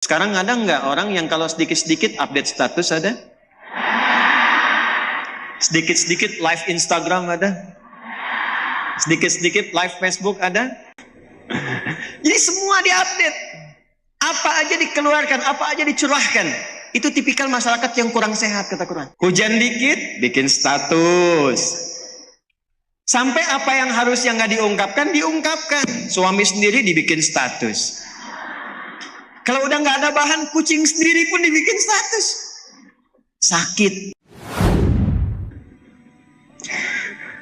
Sekarang ada nggak orang yang kalau sedikit-sedikit update status ada? Sedikit-sedikit live Instagram ada? Sedikit-sedikit live Facebook ada? Jadi semua diupdate. Apa aja dikeluarkan, apa aja dicurahkan. Itu tipikal masyarakat yang kurang sehat, kata Quran. Hujan dikit, bikin status. Sampai apa yang harusnya nggak diungkapkan, diungkapkan. Suami sendiri dibikin status. Kalau udah nggak ada bahan, kucing sendiri pun dibikin status. Sakit.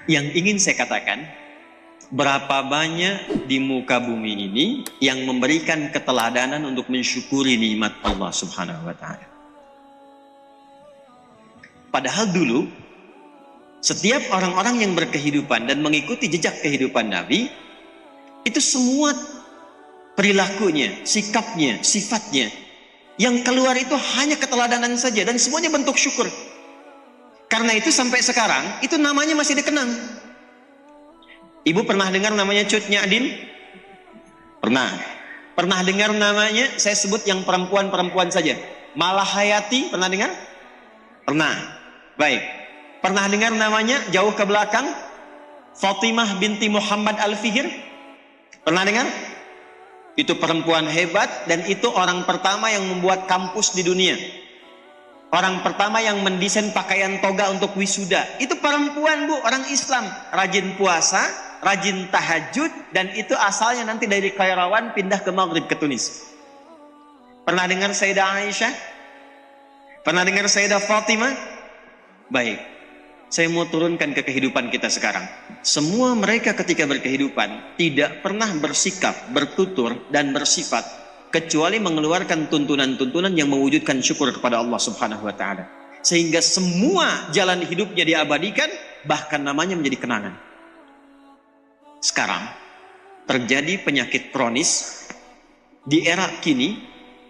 Yang ingin saya katakan, berapa banyak di muka bumi ini yang memberikan keteladanan untuk mensyukuri nikmat Allah Subhanahu wa Ta'ala. Padahal dulu, setiap orang-orang yang berkehidupan dan mengikuti jejak kehidupan Nabi, itu semua perilakunya, sikapnya, sifatnya, yang keluar itu hanya keteladanan saja dan semuanya bentuk syukur. Karena itu sampai sekarang, itu namanya masih dikenang. Ibu pernah dengar namanya Cut Nyadin? Pernah. Pernah dengar namanya, saya sebut yang perempuan-perempuan saja. Malahayati, pernah dengar? Pernah. Baik. Pernah dengar namanya jauh ke belakang? Fatimah binti Muhammad Al-Fihir? Pernah dengar? Itu perempuan hebat dan itu orang pertama yang membuat kampus di dunia. Orang pertama yang mendesain pakaian toga untuk wisuda. Itu perempuan, Bu, orang Islam. Rajin puasa, rajin tahajud, dan itu asalnya nanti dari Kairawan pindah ke Maghrib, ke Tunis. Pernah dengar Sayyidah Aisyah? Pernah dengar Sayyidah Fatimah? Baik, saya mau turunkan ke kehidupan kita sekarang. Semua mereka ketika berkehidupan tidak pernah bersikap, bertutur, dan bersifat kecuali mengeluarkan tuntunan-tuntunan yang mewujudkan syukur kepada Allah Subhanahu wa Ta'ala. Sehingga semua jalan hidupnya diabadikan, bahkan namanya menjadi kenangan. Sekarang terjadi penyakit kronis di era kini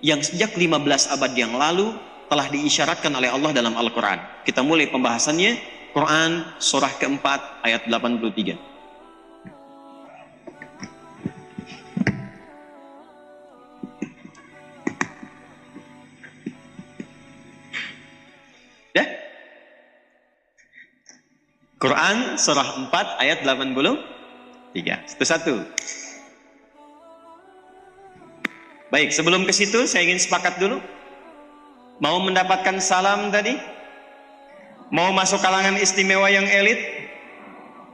yang sejak 15 abad yang lalu telah diisyaratkan oleh Allah dalam Al-Quran. Kita mulai pembahasannya, Quran surah keempat ayat 83. Quran surah 4 ayat 83. Satu-satu. Baik, sebelum ke situ saya ingin sepakat dulu. Mau mendapatkan salam tadi? Mau masuk kalangan istimewa yang elit?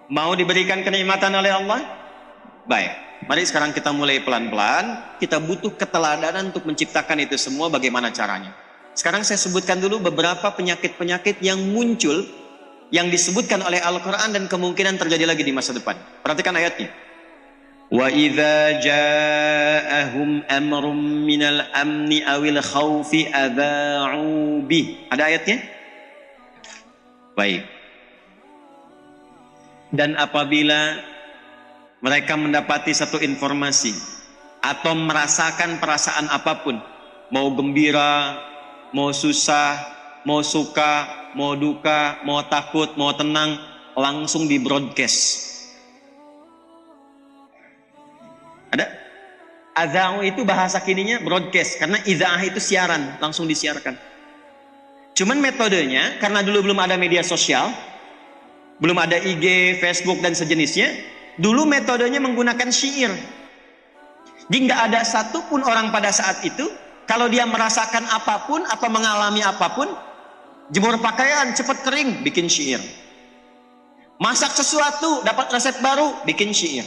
Mau diberikan kenikmatan oleh Allah? Baik, mari sekarang kita mulai pelan-pelan. Kita butuh keteladanan untuk menciptakan itu semua, bagaimana caranya. Sekarang saya sebutkan dulu beberapa penyakit-penyakit yang muncul, yang disebutkan oleh Al-Quran dan kemungkinan terjadi lagi di masa depan. Perhatikan ayatnya. Wa idza ja'ahum amrun minal amni awil khawfi adha'u bih. Ada ayatnya? Baik. Dan apabila mereka mendapati satu informasi atau merasakan perasaan apapun, mau gembira, mau susah, mau suka, mau duka, mau takut, mau tenang, langsung di broadcast. Ada? Adha'u itu bahasa kininya broadcast, karena idza'ah itu siaran, langsung disiarkan. Cuman metodenya, karena dulu belum ada media sosial, belum ada IG, Facebook dan sejenisnya, dulu metodenya menggunakan syair. Jadi nggak ada satupun orang pada saat itu, kalau dia merasakan apapun atau mengalami apapun, jemur pakaian cepat kering, bikin syair. Masak sesuatu, dapat resep baru, bikin syair.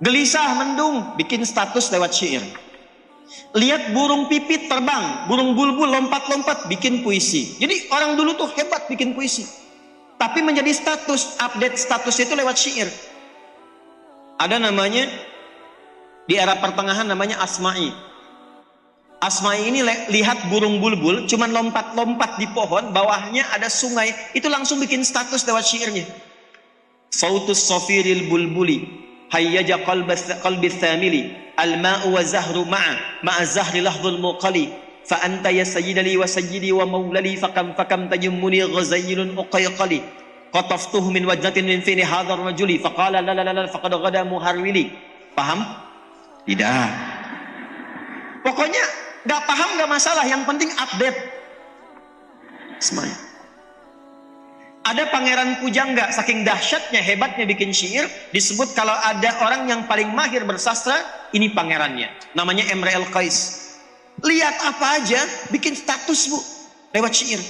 Gelisah, mendung, bikin status lewat syair. Lihat burung pipit terbang, burung bulbul lompat-lompat, bikin puisi. Jadi orang dulu tuh hebat bikin puisi. Tapi menjadi status, update status itu lewat syair. Ada namanya, di era pertengahan namanya Asma'i. Asma'i ini lihat burung bulbul, cuman lompat-lompat di pohon, bawahnya ada sungai, itu langsung bikin status lewat syairnya. Sautus safiril bulbuli, hayyaja qalbi thamili, al-ma'u wa zahru ma'a zahri lahdhul muqali, fa anta ya sayyidali wa sayyidi wa maulali, fakam tajummuni ghazaylun uqayqali, qataftuhu min wajnatin min fini hadhar rajuli, faqala la faqad ghada muharwili. Paham? Tidak. Pokoknya nggak paham nggak masalah, yang penting update semuanya. Ada Pangeran Pujangga, saking dahsyatnya, hebatnya bikin syair, disebut kalau ada orang yang paling mahir bersastra, ini pangerannya. Namanya Emre El Qais. Lihat apa aja, bikin status bu, lewat syair.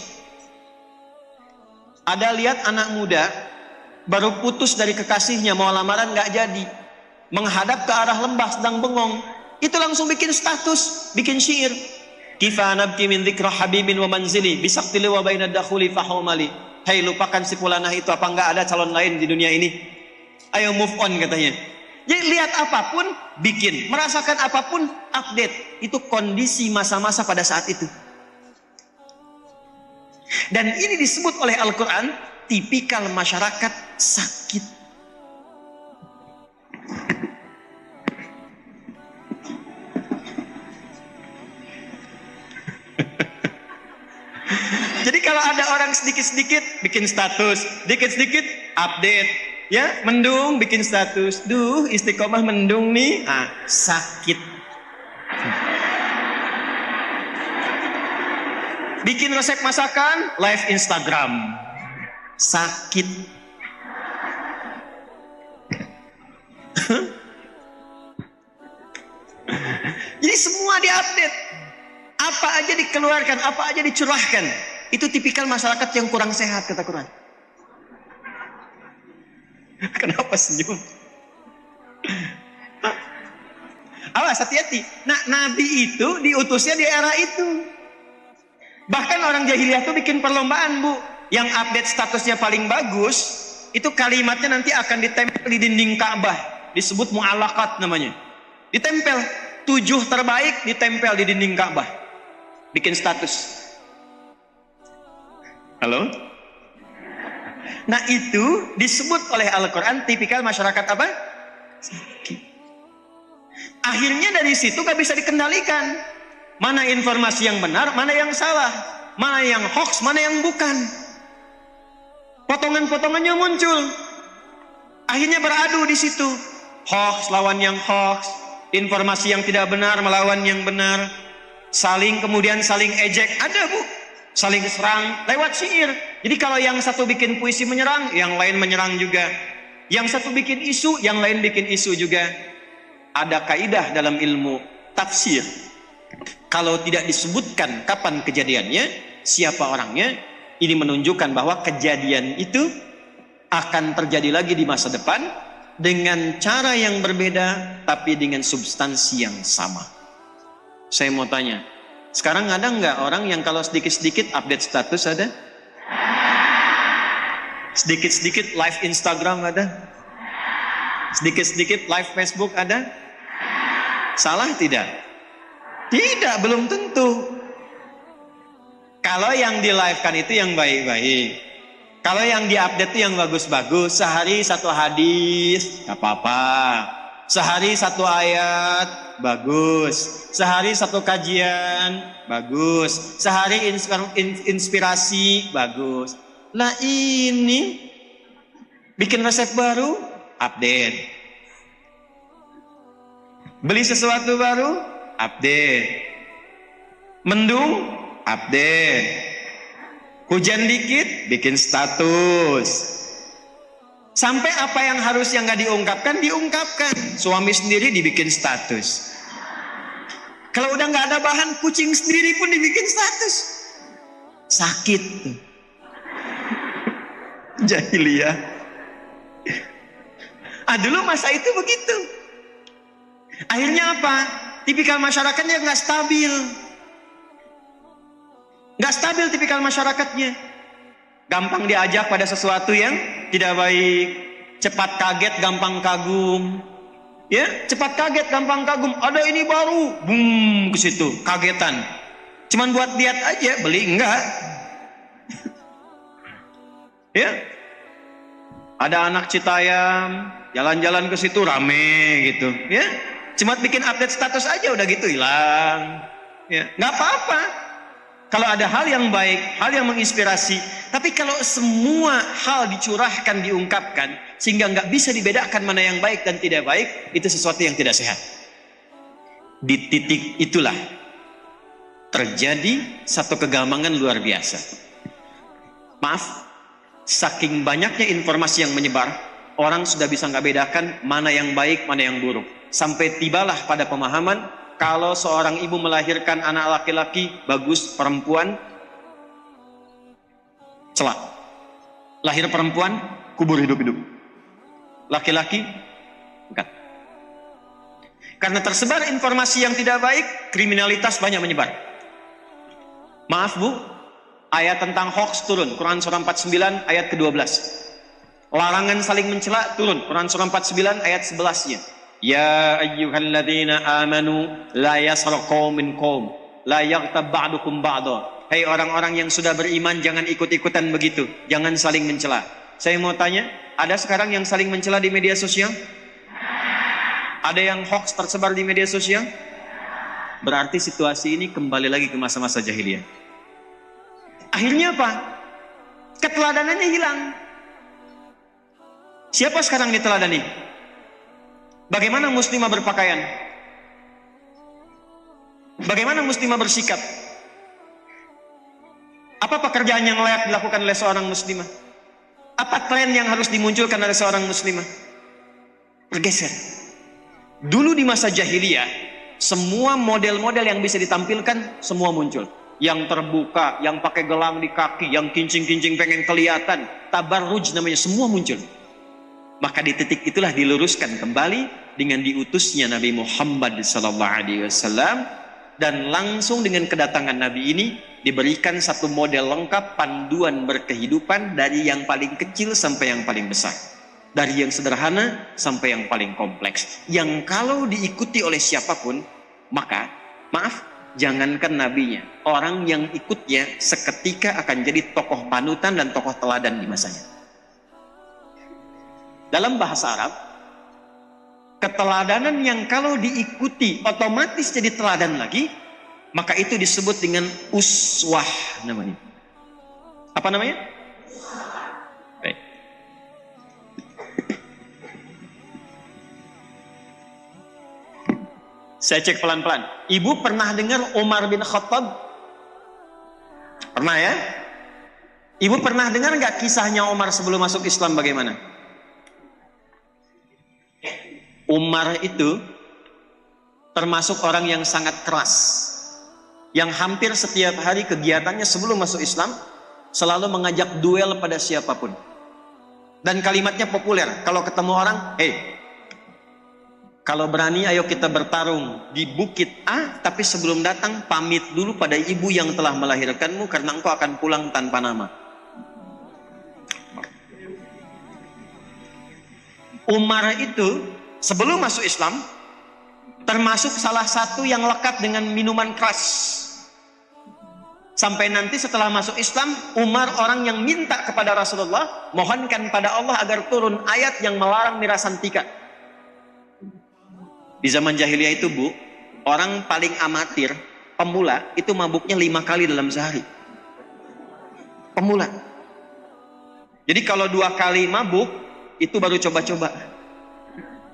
Ada lihat anak muda, baru putus dari kekasihnya, mau lamaran nggak jadi, menghadap ke arah lembah sedang bengong, itu langsung bikin status, bikin syair. Kifa nabki min dzikra habibin wa manzili bisaktili wa bainad dakhuli fahumali. Hai, lupakan si fulanah itu, apa enggak ada calon lain di dunia ini? Ayo move on katanya. Jadi lihat apapun bikin, merasakan apapun update. Itu kondisi masa-masa pada saat itu. Dan ini disebut oleh Al-Quran tipikal masyarakat sakit. Jadi kalau ada orang sedikit-sedikit bikin status, sedikit-sedikit update, ya, mendung bikin status, duh istiqomah mendung nih, sakit. Bikin resep masakan, live Instagram, sakit. Jadi semua diupdate, apa aja dikeluarkan, apa aja dicurahkan. Itu tipikal masyarakat yang kurang sehat, kata Quran. Kenapa senyum? Awas, hati-hati. Nah, Nabi itu diutusnya di era itu. Bahkan orang jahiliyah itu bikin perlombaan bu, yang update statusnya paling bagus, itu kalimatnya nanti akan ditempel di dinding Ka'bah, disebut mu'allaqat namanya. Ditempel, 7 terbaik ditempel di dinding Ka'bah, bikin status. Halo? Nah itu disebut oleh Al-Quran tipikal masyarakat apa? Sakit. Akhirnya dari situ gak bisa dikendalikan. Mana informasi yang benar, mana yang salah, mana yang hoax, mana yang bukan. Potongan-potongannya muncul. Akhirnya beradu di situ. Hoax lawan yang hoax, informasi yang tidak benar melawan yang benar. Kemudian saling ejek. Ada bu, saling serang lewat syair. Jadi kalau yang satu bikin puisi menyerang, yang lain menyerang juga. Yang satu bikin isu, yang lain bikin isu juga. Ada kaidah dalam ilmu tafsir. Kalau tidak disebutkan kapan kejadiannya, siapa orangnya, ini menunjukkan bahwa kejadian itu akan terjadi lagi di masa depan dengan cara yang berbeda, tapi dengan substansi yang sama. Saya mau tanya, sekarang ada nggak orang yang kalau sedikit-sedikit update status ada? Sedikit-sedikit live Instagram ada? Sedikit-sedikit live Facebook ada? Salah tidak? Tidak, belum tentu. Kalau yang di live kan itu yang baik-baik. Kalau yang di-update itu yang bagus-bagus. Sehari 1 hadis, gak apa-apa. Sehari 1 ayat, bagus. Sehari 1 kajian, bagus. Sehari inspirasi, bagus. Lah ini bikin resep baru, update. Beli sesuatu baru, update. Mendung, update. Hujan dikit, bikin status. Sampai apa yang harusnya nggak diungkapkan, diungkapkan. Suami sendiri dibikin status. Kalau udah nggak ada bahan, kucing sendiri pun dibikin status. Sakit. Jahiliyah. Dulu masa itu begitu. Akhirnya apa? Tipikal masyarakatnya nggak stabil. Nggak stabil tipikal masyarakatnya. Gampang diajak pada sesuatu yang tidak baik. Cepat kaget, gampang kagum. Ya, cepat kaget, gampang kagum. Ada ini baru, boom, ke situ, kagetan. Cuman buat lihat aja, beli enggak. Ya. Ada anak Citayam, jalan-jalan ke situ rame gitu, ya. Cuma bikin update status aja udah gitu hilang. Ya, nggak apa-apa. Kalau ada hal yang baik, hal yang menginspirasi, tapi kalau semua hal dicurahkan, diungkapkan, sehingga nggak bisa dibedakan mana yang baik dan tidak baik, itu sesuatu yang tidak sehat. Di titik itulah terjadi satu kegamangan luar biasa. Maaf, saking banyaknya informasi yang menyebar, orang sudah bisa nggak bedakan mana yang baik, mana yang buruk. Sampai tibalah pada pemahaman, kalau seorang ibu melahirkan anak laki-laki, bagus, perempuan, celak. Lahir perempuan, kubur hidup-hidup. Laki-laki, angkat. Karena tersebar informasi yang tidak baik, kriminalitas banyak menyebar. Maaf Bu, ayat tentang hoax turun, Quran surah 49 ayat ke-12. Larangan saling mencela turun, Quran surah 49 ayat 11-nya. Ya ayyuhalladzina amanu la yasraq qaumin qaum la yaghtab ba'dukum ba'dha. Hai orang-orang yang sudah beriman, jangan ikut-ikutan begitu, jangan saling mencela. Saya mau tanya, ada sekarang yang saling mencela di media sosial? Ada yang hoax tersebar di media sosial? Berarti situasi ini kembali lagi ke masa-masa jahiliyah. Akhirnya apa? Keteladanannya hilang. Siapa sekarang diteladani? Bagaimana muslimah berpakaian? Bagaimana muslimah bersikap? Apa pekerjaan yang layak dilakukan oleh seorang muslimah? Apa tren yang harus dimunculkan oleh seorang muslimah? Bergeser. Dulu di masa jahiliyah, semua model-model yang bisa ditampilkan semua muncul. Yang terbuka, yang pakai gelang di kaki, yang kincing-kincing pengen kelihatan, tabarruj namanya, semua muncul. Maka di titik itulah diluruskan kembali dengan diutusnya Nabi Muhammad SAW, dan langsung dengan kedatangan Nabi ini diberikan satu model lengkap panduan berkehidupan dari yang paling kecil sampai yang paling besar. Dari yang sederhana sampai yang paling kompleks. Yang kalau diikuti oleh siapapun, maka, maaf, jangankan nabinya, orang yang ikutnya seketika akan jadi tokoh panutan dan tokoh teladan di masanya. Dalam bahasa Arab, keteladanan yang kalau diikuti otomatis jadi teladan lagi, maka itu disebut dengan uswah namanya. Apa namanya? Baik. Saya cek pelan-pelan. Ibu pernah dengar Umar bin Khattab? Pernah ya? Ibu pernah dengar nggak kisahnya Umar sebelum masuk Islam bagaimana? Umar itu termasuk orang yang sangat keras, yang hampir setiap hari kegiatannya sebelum masuk Islam selalu mengajak duel pada siapapun. Dan kalimatnya populer, kalau ketemu orang, kalau berani ayo kita bertarung di bukit A, tapi sebelum datang pamit dulu pada ibu yang telah melahirkanmu karena engkau akan pulang tanpa nama. Umar itu sebelum masuk Islam termasuk salah satu yang lekat dengan minuman keras. Sampai nanti setelah masuk Islam, Umar orang yang minta kepada Rasulullah, mohonkan pada Allah agar turun ayat yang melarang mirasantika. Di zaman jahiliyah itu Bu, orang paling amatir, pemula, itu mabuknya 5 kali dalam sehari. Pemula. Jadi kalau 2 kali mabuk, itu baru coba-coba.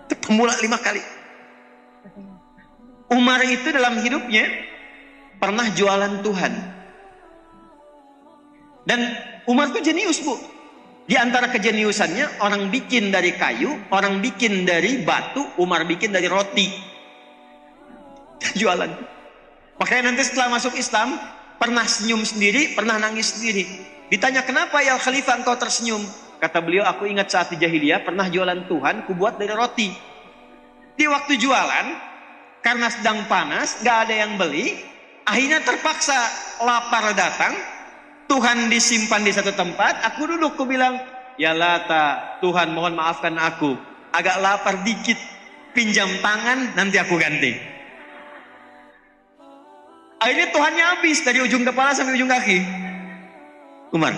Itu pemula 5 kali. Umar itu dalam hidupnya pernah jualan Tuhan. Dan Umar itu jenius Bu. Di antara kejeniusannya, orang bikin dari kayu, orang bikin dari batu, Umar bikin dari roti. Jualan. Makanya nanti setelah masuk Islam, pernah senyum sendiri, pernah nangis sendiri. Ditanya, kenapa ya Khalifah engkau tersenyum? Kata beliau, aku ingat saat di jahiliyah, pernah jualan Tuhan, kubuat dari roti. Di waktu jualan, karena sedang panas, gak ada yang beli, akhirnya terpaksa lapar datang, Tuhan disimpan di satu tempat, aku duduk, aku bilang, ya Lata, Tuhan mohon maafkan aku, agak lapar dikit, pinjam tangan, nanti aku ganti. Akhirnya Tuhannya habis, dari ujung kepala sampai ujung kaki. Umar.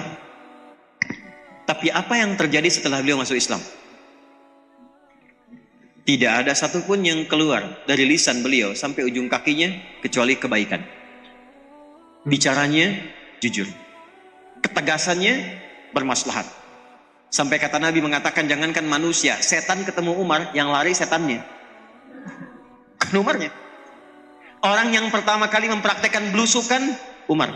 Tapi apa yang terjadi setelah beliau masuk Islam? Tidak ada satupun yang keluar dari lisan beliau sampai ujung kakinya, kecuali kebaikan. Bicaranya jujur. Ketegasannya bermaslahat. Sampai kata Nabi mengatakan, jangankan manusia, setan ketemu Umar, yang lari setannya. Bukan Umarnya. Orang yang pertama kali mempraktekkan belusukan, Umar.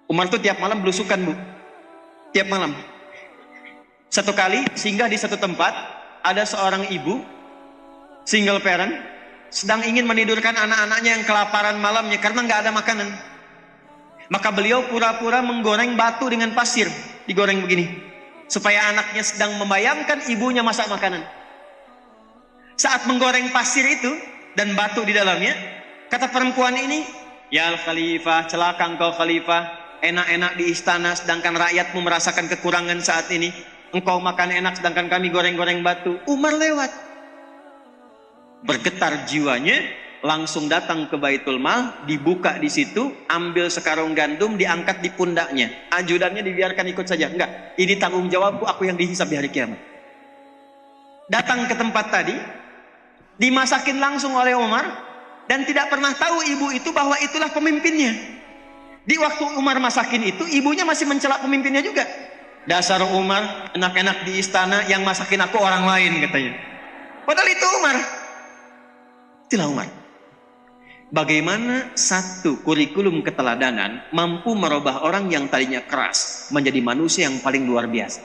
Umar tuh tiap malam belusukan, Bu. Tiap malam. Satu kali singgah di satu tempat, ada seorang ibu, single parent, sedang ingin menidurkan anak-anaknya yang kelaparan malamnya karena nggak ada makanan. Maka beliau pura-pura menggoreng batu dengan pasir, digoreng begini, supaya anaknya sedang membayangkan ibunya masak makanan. Saat menggoreng pasir itu dan batu di dalamnya, kata perempuan ini, "Ya Khalifah, celaka engkau Khalifah, enak-enak di istana sedangkan rakyatmu merasakan kekurangan saat ini. Engkau makan enak sedangkan kami goreng-goreng batu." Umar lewat, bergetar jiwanya, langsung datang ke Baitul Mal, dibuka di situ, ambil sekarung gandum, diangkat di pundaknya. Ajudannya dibiarkan ikut saja. Enggak, ini tanggung jawabku, aku yang dihisab di hari kiamat. Datang ke tempat tadi, dimasakin langsung oleh Umar, dan tidak pernah tahu ibu itu bahwa itulah pemimpinnya. Di waktu Umar masakin itu, ibunya masih mencela pemimpinnya juga. "Dasar Umar, enak-enak di istana, yang masakin aku orang lain," katanya. Padahal itu Umar. Itulah Umar. Bagaimana satu kurikulum keteladanan mampu merubah orang yang tadinya keras menjadi manusia yang paling luar biasa.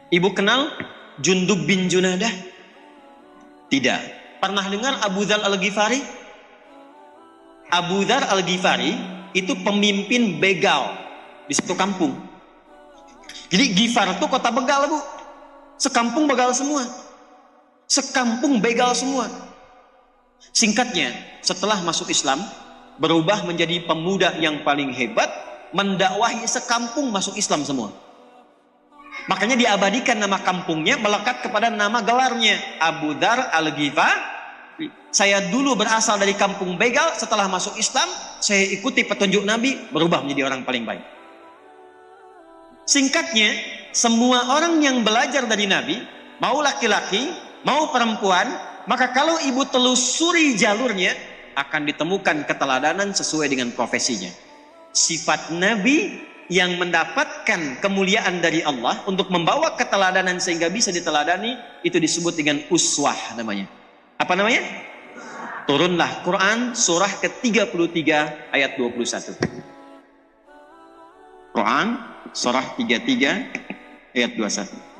Ibu kenal Jundub bin Junadah? Tidak. Pernah dengar Abu Dzar Al-Ghifari? Abu Dzar Al-Ghifari itu pemimpin begal di satu kampung. Jadi Ghifar itu kota begal, Bu. Sekampung begal semua. Sekampung begal semua. Singkatnya, setelah masuk Islam, berubah menjadi pemuda yang paling hebat, mendakwahi sekampung masuk Islam semua. Makanya diabadikan nama kampungnya, melekat kepada nama gelarnya, Abu Dzar Al-Ghifari. Saya dulu berasal dari kampung begal, setelah masuk Islam, saya ikuti petunjuk Nabi, berubah menjadi orang paling baik. Singkatnya, semua orang yang belajar dari Nabi, mau laki-laki, mau perempuan, maka kalau ibu telusuri jalurnya, akan ditemukan keteladanan sesuai dengan profesinya. Sifat Nabi yang mendapatkan kemuliaan dari Allah untuk membawa keteladanan sehingga bisa diteladani, itu disebut dengan uswah namanya. Apa namanya? Turunlah Quran surah ke-33 ayat 21. Quran surah 33 ayat 21.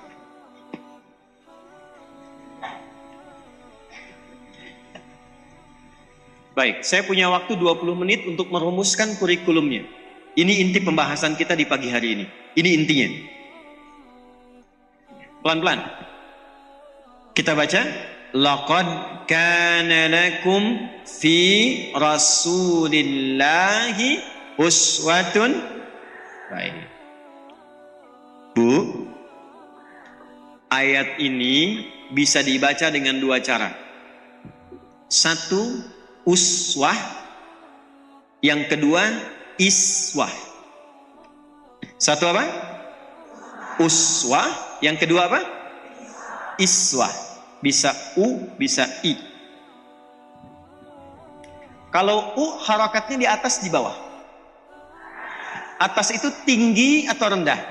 Baik, saya punya waktu 20 menit untuk merumuskan kurikulumnya. Ini inti pembahasan kita di pagi hari ini. Ini intinya. Pelan-pelan. Kita baca. Laqad kana lakum fi Rasulillahi uswatun. Baik. Bu, ayat ini bisa dibaca dengan dua cara. Satu, uswah. Yang kedua, iswah. Satu apa? Uswah. Yang kedua apa? Iswah. Bisa u, bisa i. Kalau u harakatnya di atas, di bawah. Atas itu tinggi atau rendah?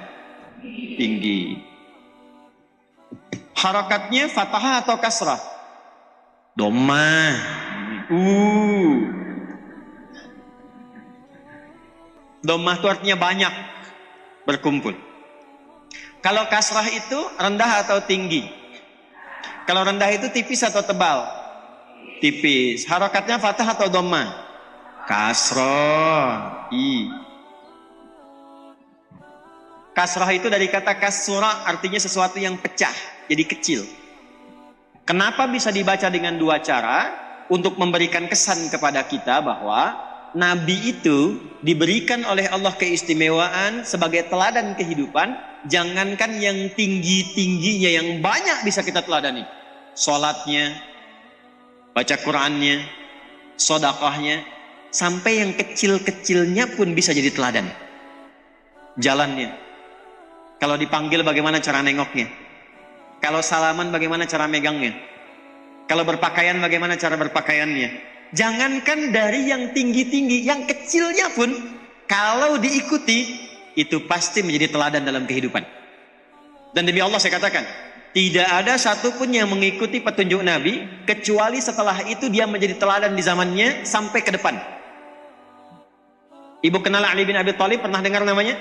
Tinggi. Harakatnya fathah atau kasrah? Dhamma. Dhammah itu artinya banyak, berkumpul. Kalau kasrah itu rendah atau tinggi? Kalau rendah itu tipis atau tebal? Tipis. Harakatnya fathah atau dhammah? Kasrah. Kasrah itu dari kata kasura, artinya sesuatu yang pecah, jadi kecil. Kenapa bisa dibaca dengan dua cara? Untuk memberikan kesan kepada kita bahwa Nabi itu diberikan oleh Allah keistimewaan sebagai teladan kehidupan. Jangankan yang tinggi-tingginya, yang banyak bisa kita teladani. Sholatnya, baca Qurannya, sedekahnya, sampai yang kecil-kecilnya pun bisa jadi teladan. Jalannya, kalau dipanggil bagaimana cara nengoknya, kalau salaman bagaimana cara megangnya, kalau berpakaian bagaimana cara berpakaiannya. Jangankan dari yang tinggi-tinggi, yang kecilnya pun kalau diikuti, itu pasti menjadi teladan dalam kehidupan. Dan demi Allah saya katakan, Tidak ada satupun yang mengikuti petunjuk Nabi kecuali setelah itu dia menjadi teladan di zamannya sampai ke depan. Ibu kenal Ali bin Abi Thalib, pernah dengar namanya?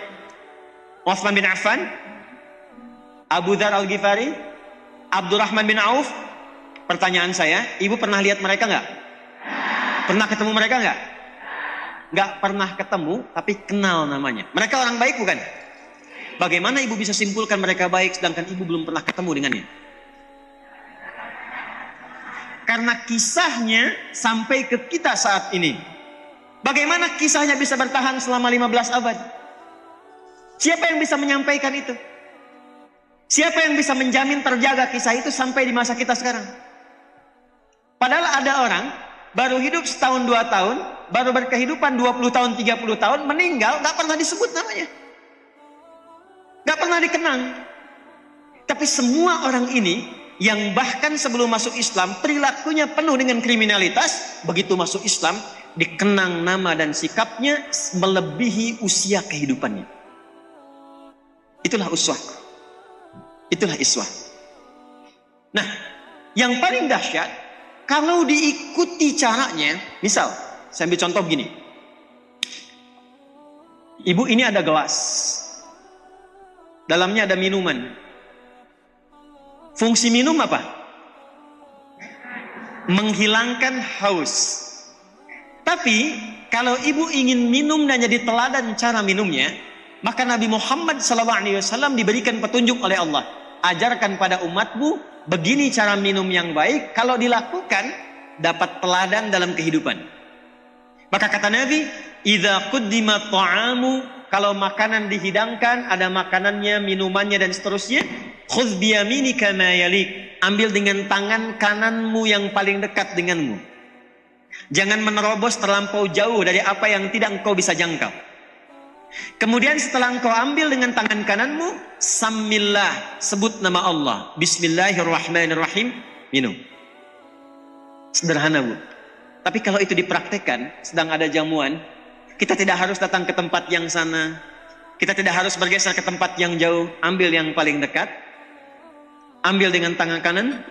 Utsman bin Affan, Abu Dzar Al-Ghifari, Abdurrahman bin Auf. Pertanyaan saya, ibu pernah lihat mereka nggak? Pernah ketemu mereka nggak? Nggak pernah ketemu, tapi kenal namanya. Mereka orang baik bukan? Bagaimana ibu bisa simpulkan mereka baik sedangkan ibu belum pernah ketemu dengannya? Karena kisahnya sampai ke kita saat ini. Bagaimana kisahnya bisa bertahan selama 15 abad? Siapa yang bisa menyampaikan itu? Siapa yang bisa menjamin terjaga kisah itu sampai di masa kita sekarang? Padahal ada orang baru hidup setahun 2 tahun, baru berkehidupan 20 tahun 30 tahun, meninggal gak pernah disebut namanya, gak pernah dikenang. Tapi semua orang ini yang bahkan sebelum masuk Islam perilakunya penuh dengan kriminalitas, begitu masuk Islam dikenang nama dan sikapnya melebihi usia kehidupannya. Itulah uswah. Itulah iswah. Nah, yang paling dahsyat kalau diikuti caranya, misal saya ambil contoh begini. Ibu, ini ada gelas. Dalamnya ada minuman. Fungsi minum apa? Menghilangkan haus. Tapi kalau ibu ingin minum dan jadi teladan cara minumnya, maka Nabi Muhammad SAW diberikan petunjuk oleh Allah. Ajarkan pada umatmu begini cara minum yang baik. Kalau dilakukan dapat teladan dalam kehidupan. Maka kata Nabi, idza quddima ta'amu, kalau makanan dihidangkan, ada makanannya, minumannya dan seterusnya, khudz biyaminika ma yalik, ambil dengan tangan kananmu yang paling dekat denganmu. Jangan menerobos terlampau jauh dari apa yang tidak engkau bisa jangkau. Kemudian setelah engkau ambil dengan tangan kananmu, sammillah, sebut nama Allah, bismillahirrahmanirrahim, minum. Sederhana, Bu. Tapi kalau itu dipraktekkan, sedang ada jamuan, kita tidak harus datang ke tempat yang sana, kita tidak harus bergeser ke tempat yang jauh, ambil yang paling dekat, ambil dengan tangan kanan,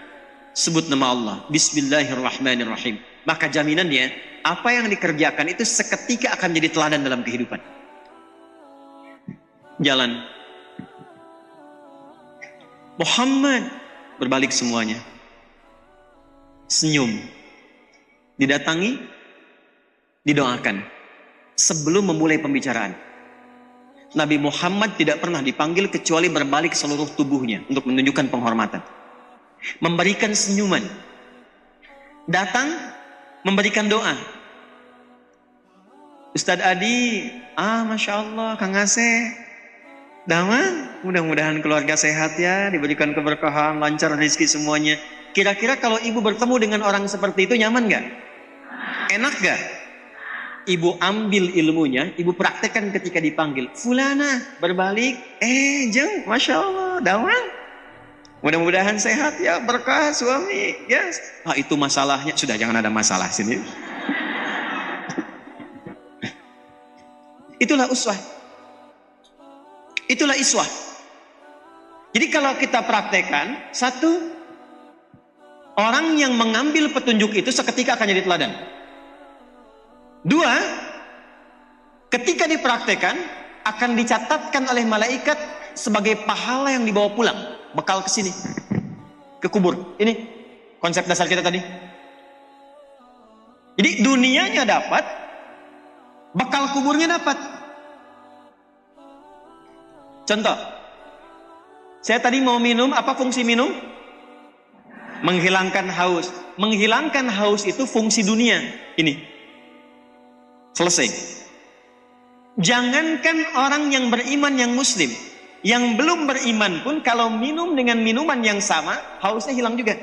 sebut nama Allah, bismillahirrahmanirrahim. Maka jaminannya, apa yang dikerjakan itu seketika akan jadi teladan dalam kehidupan. Jalan Muhammad, berbalik semuanya, senyum, didatangi, didoakan sebelum memulai pembicaraan. Nabi Muhammad tidak pernah dipanggil kecuali berbalik seluruh tubuhnya untuk menunjukkan penghormatan, memberikan senyuman, datang memberikan doa. Ustadz Adi, Masya Allah, Kang Asep, Daman, mudah-mudahan keluarga sehat ya, diberikan keberkahan, lancar rezeki semuanya. Kira-kira kalau ibu bertemu dengan orang seperti itu nyaman gak? Enak gak? Ibu ambil ilmunya, ibu praktekkan ketika dipanggil. Fulana, berbalik, jeng, Masya Allah, Daman, mudah-mudahan sehat ya, berkah suami, yes. Itu masalahnya, sudah jangan ada masalah sini. Itulah uswah. Itulah iswah. Jadi kalau kita praktekkan, satu, orang yang mengambil petunjuk itu seketika akan jadi teladan. Dua, ketika dipraktekkan akan dicatatkan oleh malaikat sebagai pahala yang dibawa pulang, bekal ke sini, ke kubur. Ini konsep dasar kita tadi. Jadi dunianya dapat, bekal kuburnya dapat. Contoh, saya tadi mau minum, apa fungsi minum? Menghilangkan haus. Menghilangkan haus itu fungsi dunia. Ini. Selesai. Jangankan orang yang beriman yang muslim, yang belum beriman pun kalau minum dengan minuman yang sama, hausnya hilang juga.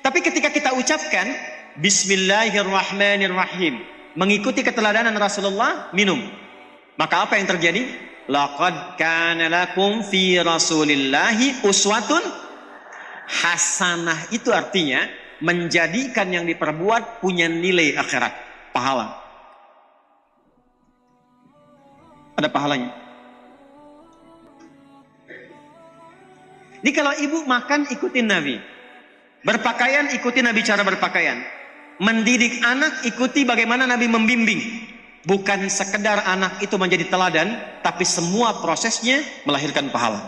Tapi ketika kita ucapkan Bismillahirrahmanirrahim, mengikuti keteladanan Rasulullah, minum, maka apa yang terjadi? Laqad kana lakum fi Rasulillahi uswatun hasanah. Itu artinya menjadikan yang diperbuat punya nilai akhirat, pahala. Ada pahalanya. Ini kalau ibu makan ikutin Nabi. Berpakaian ikuti Nabi cara berpakaian. Mendidik anak ikuti bagaimana Nabi membimbing. Bukan sekedar anak itu menjadi teladan, tapi semua prosesnya melahirkan pahala.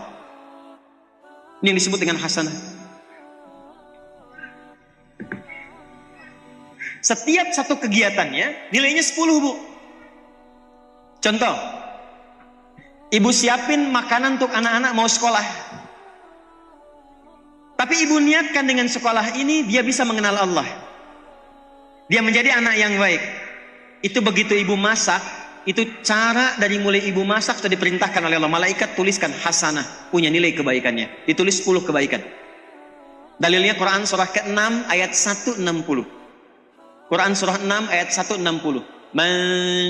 Ini yang disebut dengan hasanah. Setiap satu kegiatannya nilainya 10, Bu. Contoh, ibu siapin makanan untuk anak-anak mau sekolah. Tapi ibu niatkan dengan sekolah ini dia bisa mengenal Allah. Dia menjadi anak yang baik. Itu begitu ibu masak, itu cara dari mulai ibu masak sudah diperintahkan oleh Allah. Malaikat tuliskan hasanah, punya nilai kebaikannya. Ditulis 10 kebaikan. Dalilnya Quran surah ke-6 ayat 160. Quran surah 6 ayat 160. Man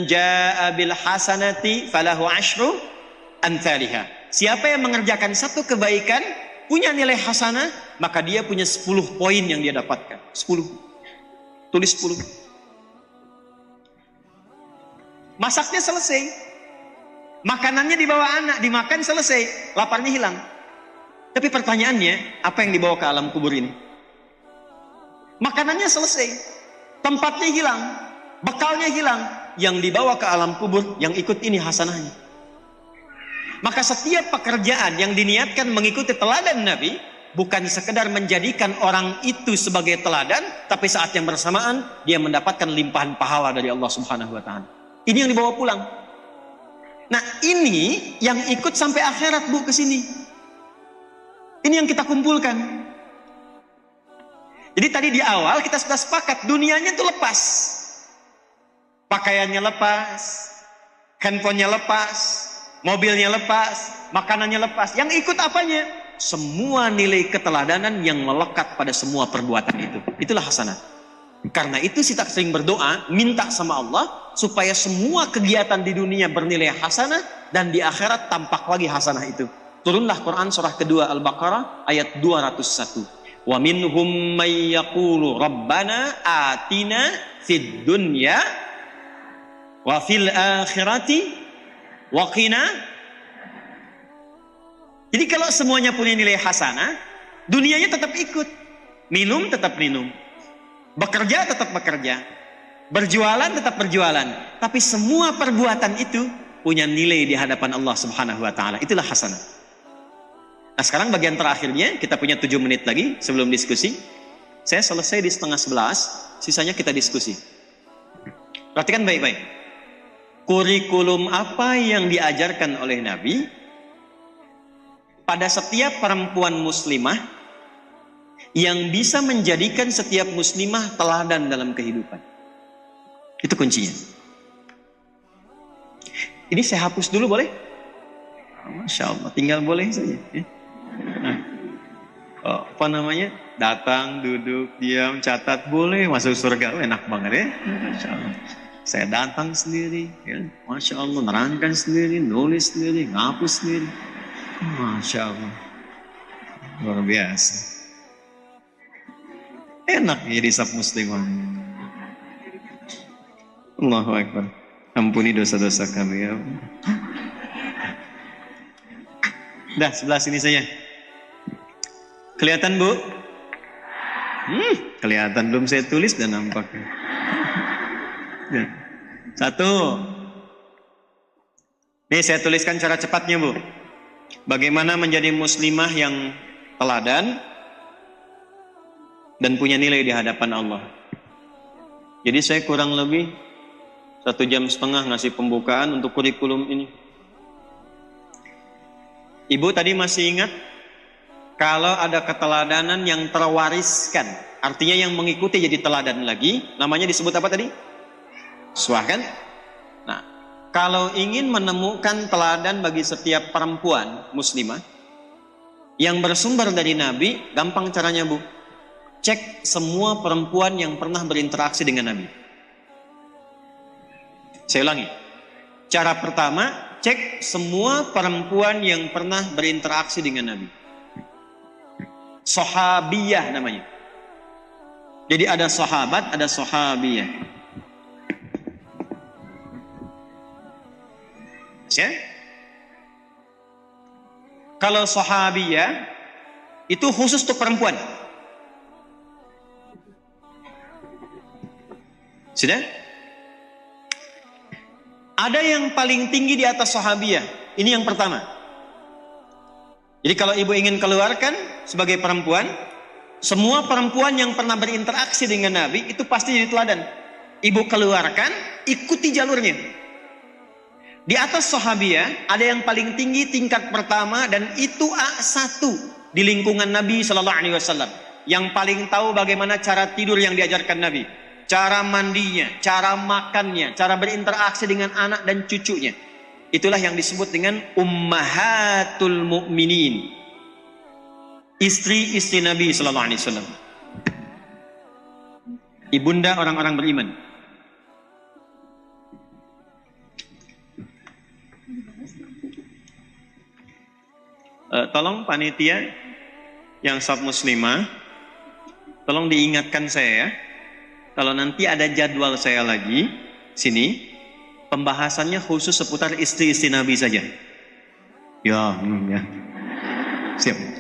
jaa bil hasanati falahu asyru amsalihha. Siapa yang mengerjakan satu kebaikan punya nilai hasanah, maka dia punya 10 poin yang dia dapatkan. 10. Tulis 10. Masaknya selesai. Makanannya dibawa anak, dimakan selesai. Laparnya hilang. Tapi pertanyaannya, apa yang dibawa ke alam kubur ini? Makanannya selesai. Tempatnya hilang. Bekalnya hilang. Yang dibawa ke alam kubur, yang ikut ini hasanahnya. Maka setiap pekerjaan yang diniatkan mengikuti teladan Nabi, bukan sekedar menjadikan orang itu sebagai teladan, tapi saat yang bersamaan dia mendapatkan limpahan pahala dari Allah Subhanahu wa taala. Ini yang dibawa pulang. Nah, ini yang ikut sampai akhirat, Bu, ke sini. Ini yang kita kumpulkan. Jadi tadi di awal kita sudah sepakat dunianya itu lepas. Pakaiannya lepas, handphonenya lepas, mobilnya lepas, makanannya lepas. Yang ikut apanya? Semua nilai keteladanan yang melekat pada semua perbuatan itu. Itulah hasanah. Karena itu kita sering berdoa, minta sama Allah supaya semua kegiatan di dunia bernilai hasanah dan di akhirat tampak lagi hasanah itu. Turunlah Quran surah kedua Al-Baqarah ayat 201. Wa minhum may yaqulu rabbana atina fid dunya wa fil akhirati wa qina. Jadi kalau semuanya punya nilai hasanah, dunianya tetap ikut. Minum tetap minum. Bekerja tetap bekerja. Berjualan tetap berjualan. Tapi semua perbuatan itu punya nilai di hadapan Allah Subhanahu wa taala. Itulah hasanah. Nah, sekarang bagian terakhirnya, kita punya 7 menit lagi sebelum diskusi. Saya selesai di 10:30, sisanya kita diskusi. Perhatikan baik-baik. Kurikulum apa yang diajarkan oleh Nabi pada setiap perempuan muslimah yang bisa menjadikan setiap muslimah teladan dalam kehidupan. Itu kuncinya. Ini saya hapus dulu boleh? Masya Allah, tinggal boleh saja. Nah, apa namanya? Datang, duduk, diam, catat, boleh masuk surga. Enak banget ya. Masya Allah. Saya datang sendiri, ya. Masya Allah, nerangkan sendiri, nulis sendiri, ngapus sendiri. Masya Allah, luar biasa. Enak jadi sab muslimah. Allahu Akbar. Ampuni dosa-dosa kami ya. Dah, sebelah sini saja. Kelihatan, Bu? Kelihatan, belum saya tulis dan nampak. Ya. 1. Nih saya tuliskan cara cepatnya, Bu. Bagaimana menjadi muslimah yang teladan dan punya nilai di hadapan Allah. Jadi saya kurang lebih 1,5 jam ngasih pembukaan untuk kurikulum ini. Ibu tadi masih ingat kalau ada keteladanan yang terwariskan, artinya yang mengikuti jadi teladan lagi, namanya disebut apa tadi? Uswah kan? Nah, kalau ingin menemukan teladan bagi setiap perempuan muslimah yang bersumber dari Nabi, gampang caranya, Bu. Cek semua perempuan yang pernah berinteraksi dengan Nabi. Saya ulangi. Cara pertama, cek semua perempuan yang pernah berinteraksi dengan Nabi. Sahabiyah namanya. Jadi ada sahabat, ada sahabiyah. Ya? Kalau sahabiyah, Itu khusus untuk perempuan. Sudah? Ada yang paling tinggi di atas sahabiyah. Ini yang pertama. Jadi kalau ibu ingin keluarkan sebagai perempuan, semua perempuan yang pernah berinteraksi dengan Nabi itu pasti jadi teladan. Ibu keluarkan, ikuti jalurnya. Di atas sahabiyah ada yang paling tinggi tingkat pertama, dan itu A1 di lingkungan Nabi Shallallahu Alaihi Wasallam. Yang paling tahu bagaimana cara tidur yang diajarkan Nabi, cara mandinya, cara makannya, cara berinteraksi dengan anak dan cucunya. Itulah yang disebut dengan ummahatul mu'minin, istri-istri Nabi Sallallahu Alaihi Wasallam, ibunda orang-orang beriman. Tolong panitia yang sab muslimah, tolong diingatkan saya ya, kalau nanti ada jadwal saya lagi sini, pembahasannya khusus seputar istri-istri Nabi saja. Ya, ya. Siap.